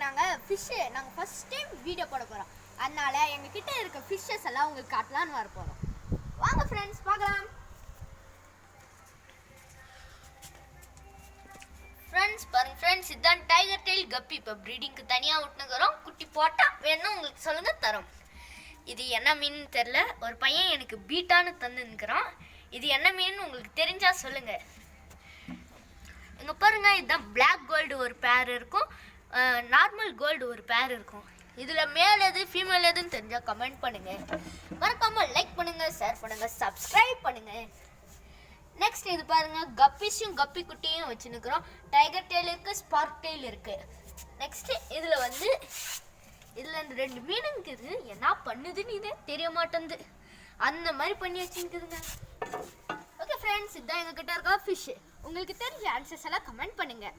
நாங்கள் first time video போட போகிறோம். அதனால எங்ககிட்ட இருக்க ஃபிஷ்ஷஸ் எல்லாம் உங்களுக்கு காட்டலான்னு வர போகிறோம். வாங்க ஃப்ரெண்ட்ஸ் பார்க்கலாம். ஃப்ரெண்ட்ஸ் பாருங்க ஃப்ரெண்ட்ஸ், இதுதான் டைகர் டெயில் கப்பி. இப்போ ப்ரீடிங்க்கு தனியாக விட்டுனுக்குறோம். குட்டி போட்டால் வேணும் உங்களுக்கு சொல்லுங்கள் தரோம். இது என்ன மீன் தெரில, ஒரு பையன் எனக்கு பீட்டான்னு தந்துன்னுக்குறான். இது என்ன மீன் உங்களுக்கு தெரிஞ்சால் சொல்லுங்கள். இங்கே பாருங்கள், இதுதான் பிளாக் கோல்டு ஒரு பேர் இருக்கும், நார்மல் கோல்டு ஒரு பேர் இருக்கும். இதில் மேல் எது ஃபீமேல் எதுன்னு தெரிஞ்சால் கமெண்ட் பண்ணுங்கள். மறக்காமல் லைக் பண்ணுங்கள், ஷேர் பண்ணுங்கள், சப்ஸ்கிரைப் பண்ணுங்கள். நெக்ஸ்ட் இது பாருங்கள், கப்பிஸும் கப்பி குட்டியும் வச்சுன்னுக்குறோம். டைகர் டெயில் இருக்குது, ஸ்பார்க் டெயில் இருக்குது. நெக்ஸ்ட்டு இதில் இந்த 2 மீனுங்குது. என்ன பண்ணுதுன்னு இதே தெரிய மாட்டேங்குது, அந்த மாதிரி பண்ணி வச்சுருக்குதுங்க. ஓகே ஃப்ரெண்ட்ஸ், இதுதான் எங்ககிட்ட இருக்க ஃபிஷ். உங்களுக்கு தெரிஞ்ச ஆன்சர்ஸ் எல்லாம் கமெண்ட் பண்ணுங்கள்.